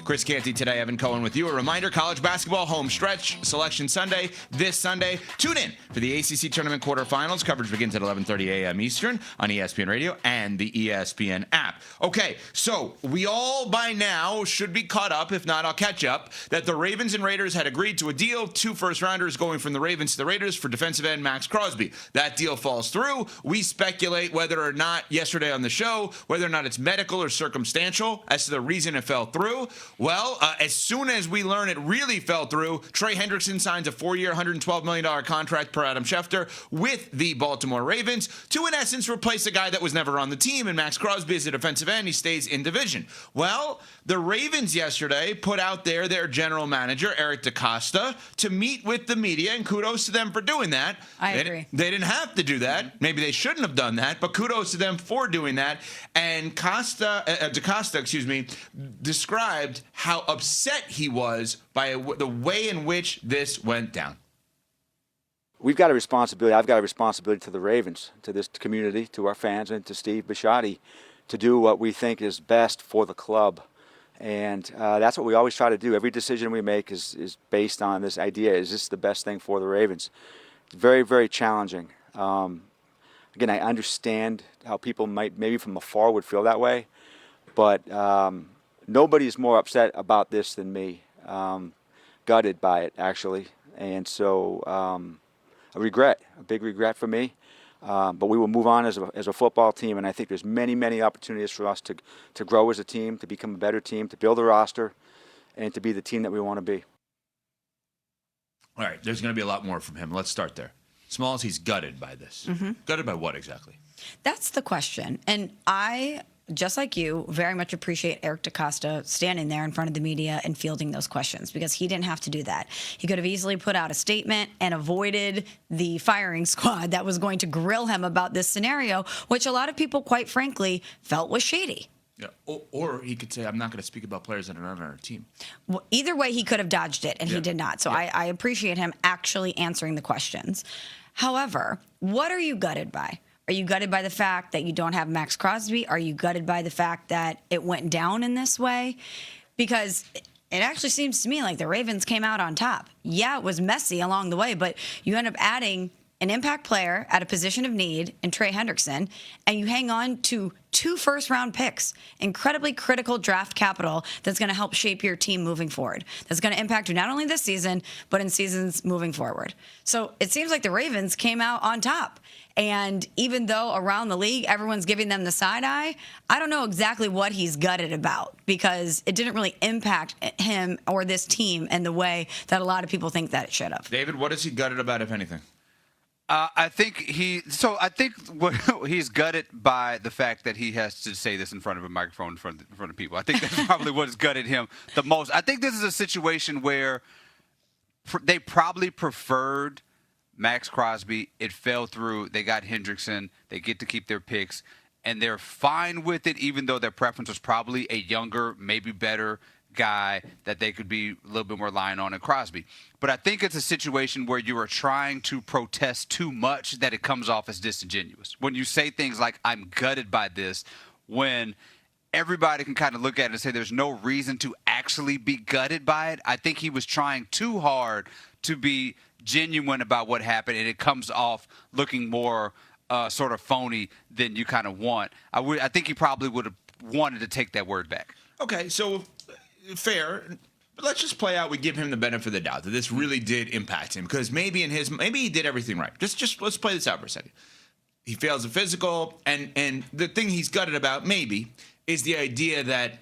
Chris Canty today, Evan Cohen with you. A reminder, college basketball home stretch, Selection Sunday, this Sunday. Tune in for the ACC Tournament quarterfinals. Coverage begins at 11:30 a.m. Eastern on ESPN Radio and the ESPN app. Okay, so we all by now should be caught up, if not, I'll catch up, that the Ravens and Raiders had agreed to a deal, 2 first-rounders going from the Ravens to the Raiders for defensive end Maxx Crosby. That deal falls through. We speculate whether or not, yesterday on the show, whether or not it's medical or circumstantial as to the reason it fell through. Well, as soon as we learn it really fell through, Trey Hendrickson signs a 4-year, $112 million contract per Adam Schefter with the Baltimore Ravens to, in essence, replace a guy that was never on the team, and Maxx Crosby is a defensive end. He stays in division. Well, the Ravens yesterday put out there their general manager, Eric DeCosta, to meet with the media, and kudos to them for doing that. I agree. They didn't have to do that. Maybe they shouldn't have done that, but kudos to them for doing that. And DeCosta, described how upset he was by the way in which this went down. We've got a responsibility. I've got a responsibility to the Ravens, to this community, to our fans, and to Steve Bisciotti to do what we think is best for the club. And that's what we always try to do. Every decision we make is based on this idea, is this the best thing for the Ravens? It's very, very challenging. Again, I understand how people might, maybe from afar, would feel that way. But nobody's more upset about this than me. Gutted by it, actually. And so a big regret for me. But we will move on as a football team, and I think there's many, many opportunities for us to grow as a team, to become a better team, to build a roster, and to be the team that we want to be. All right, there's going to be a lot more from him. Let's start there. Smalls, he's gutted by this. Mm-hmm. Gutted by what exactly? That's the question. And I, just like you, very much appreciate Eric DeCosta standing there in front of the media and fielding those questions, because he didn't have to do that. He could have easily put out a statement and avoided the firing squad that was going to grill him about this scenario, which a lot of people, quite frankly, felt was shady. Yeah. Or he could say, I'm not going to speak about players that are not on our team. Well, either way, he could have dodged it, and he did not. So I appreciate him actually answering the questions. However, what are you gutted by? Are you gutted by the fact that you don't have Maxx Crosby? Are you gutted by the fact that it went down in this way? Because it actually seems to me like the Ravens came out on top. Yeah, it was messy along the way, but you end up adding an impact player at a position of need in Trey Hendrickson, and you hang on to 2 first-round picks, incredibly critical draft capital that's going to help shape your team moving forward. That's going to impact you not only this season, but in seasons moving forward. So it seems like the Ravens came out on top. And even though around the league, everyone's giving them the side eye, I don't know exactly what he's gutted about, because it didn't really impact him or this team in the way that a lot of people think that it should have. David, what is he gutted about, if anything? I think he's gutted by the fact that he has to say this in front of a microphone in front of people. I think that's probably what has gutted him the most. I think this is a situation where they probably preferred Maxx Crosby. It fell through. They got Hendrickson. They get to keep their picks, and they're fine with it, even though their preference was probably a younger, maybe better guy that they could be a little bit more reliant on in Crosby. But I think it's a situation where you are trying to protest too much that it comes off as disingenuous. When you say things like, I'm gutted by this, when everybody can kind of look at it and say there's no reason to actually be gutted by it, I think he was trying too hard to be genuine about what happened, and it comes off looking more sort of phony than you kind of want. I think he probably would have wanted to take that word back. Okay, so fair. But let's just play out. We give him the benefit of the doubt that this really did impact him, because maybe he did everything right. Just let's play this out for a second. He fails a physical, and the thing he's gutted about maybe is the idea that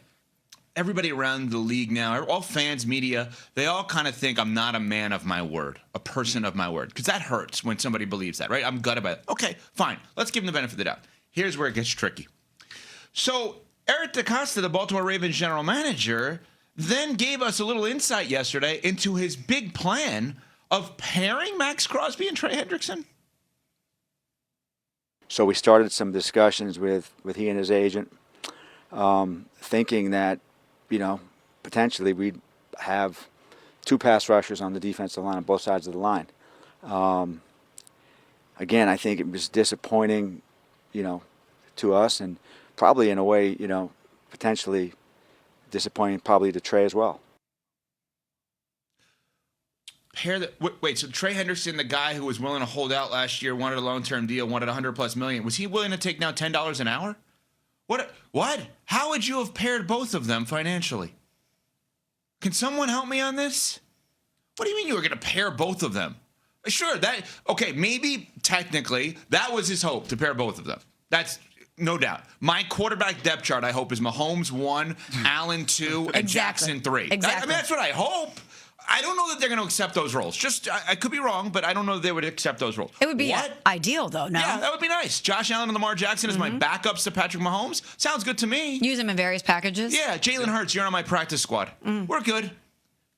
everybody around the league now, all fans, media, they all kind of think I'm not a man of my word, a person of my word, because that hurts when somebody believes that, right? I'm gutted by it. Okay, fine. Let's give him the benefit of the doubt. Here's where it gets tricky. So Eric DeCosta, the Baltimore Ravens general manager, then gave us a little insight yesterday into his big plan of pairing Maxx Crosby and Trey Hendrickson. So we started some discussions with he and his agent, thinking that, potentially we'd have 2 pass rushers on the defensive line on both sides of the line. Again, I think it was disappointing, to us, and probably in a way, potentially disappointing probably to Trey as well. Wait, so Trey Hendrickson, the guy who was willing to hold out last year, wanted a long-term deal, wanted $100+ million. Was he willing to take now $10 an hour? What? How would you have paired both of them financially? Can someone help me on this? What do you mean you were going to pair both of them? Sure, maybe technically that was his hope, to pair both of them. That's no doubt. My quarterback depth chart, I hope, is Mahomes 1, Allen 2, and Jackson 3. Exactly. I mean, that's what I hope. I don't know that they're going to accept those roles. I could be wrong, but I don't know that they would accept those roles. It would be ideal, though, no? Yeah, that would be nice. Josh Allen and Lamar Jackson as my backups to Patrick Mahomes. Sounds good to me. Use them in various packages. Yeah, Jalen Hurts, you're on my practice squad. We're good.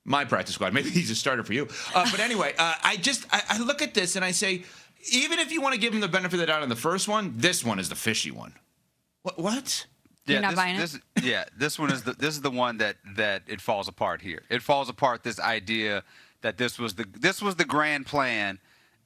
My practice squad. Maybe he's a starter for you. But anyway, I look at this and I say, even if you want to give him the benefit of the doubt on the first one, this one is the fishy one. What? You're not buying it? This one is the one that it falls apart here. It falls apart, this idea that this was the grand plan,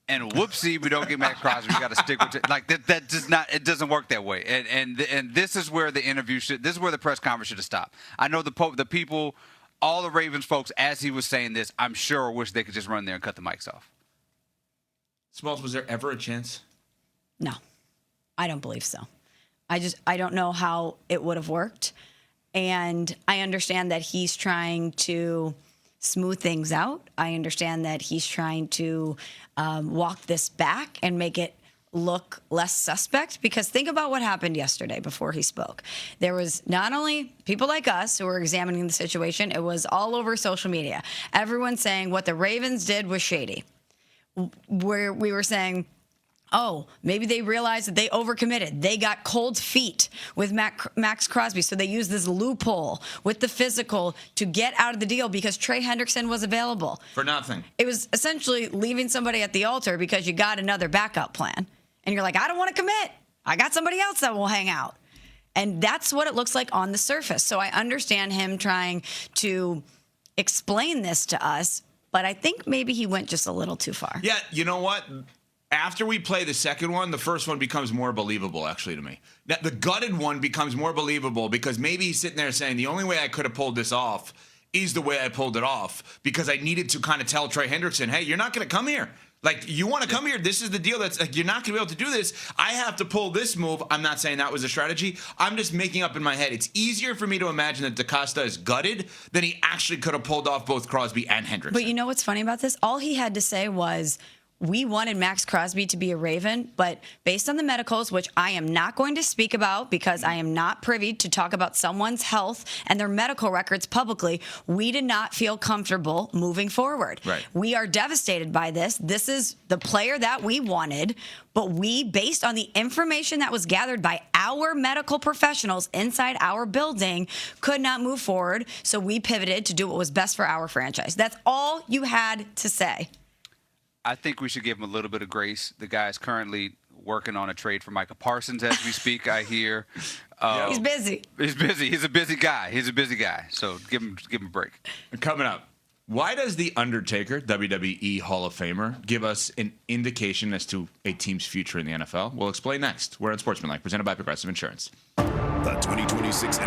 and whoopsie, we don't get Maxx Crosby. We got to stick with it. Like that does not. It doesn't work that way. And this is where the interview should. This is where the press conference should have stopped. I know the people, all the Ravens folks, as he was saying this, I'm sure wish they could just run there and cut the mics off. Smalls, was there ever a chance? No, I don't believe so. I don't know how it would have worked. And I understand that he's trying to smooth things out. I understand that he's trying to walk this back and make it look less suspect, because think about what happened yesterday before he spoke. There was not only people like us who were examining the situation, it was all over social media. Everyone saying what the Ravens did was shady. Where we were saying, oh, maybe they realized that they overcommitted. They got cold feet with Maxx Crosby, so they used this loophole with the physical to get out of the deal because Trey Hendrickson was available. For nothing. It was essentially leaving somebody at the altar because you got another backup plan. And you're like, I don't want to commit. I got somebody else that will hang out. And that's what it looks like on the surface. So I understand him trying to explain this to us, but I think maybe he went just a little too far. Yeah, you know what? After we play the second one, the first one becomes more believable, actually, to me. The gutted one becomes more believable because maybe he's sitting there saying, the only way I could have pulled this off is the way I pulled it off, because I needed to kind of tell Trey Hendrickson, hey, you're not going to come here. Like, you want to come here. This is the deal. That's like, you're not going to be able to do this. I have to pull this move. I'm not saying that was a strategy. I'm just making up in my head. It's easier for me to imagine that DeCosta is gutted than he actually could have pulled off both Crosby and Hendrickson. But you know what's funny about this? All he had to say was, we wanted Maxx Crosby to be a Raven, but based on the medicals, which I am not going to speak about because I am not privy to talk about someone's health and their medical records publicly, we did not feel comfortable moving forward. Right. We are devastated by this. This is the player that we wanted, but we, based on the information that was gathered by our medical professionals inside our building, could not move forward, so we pivoted to do what was best for our franchise. That's all you had to say. I think we should give him a little bit of grace. The guy is currently working on a trade for Micah Parsons as we speak, I hear. He's busy. He's busy. He's a busy guy. So give him a break. Coming up, why does The Undertaker, WWE Hall of Famer, give us an indication as to a team's future in the NFL? We'll explain next. We're on Sportsmanlike, presented by Progressive Insurance. The 2026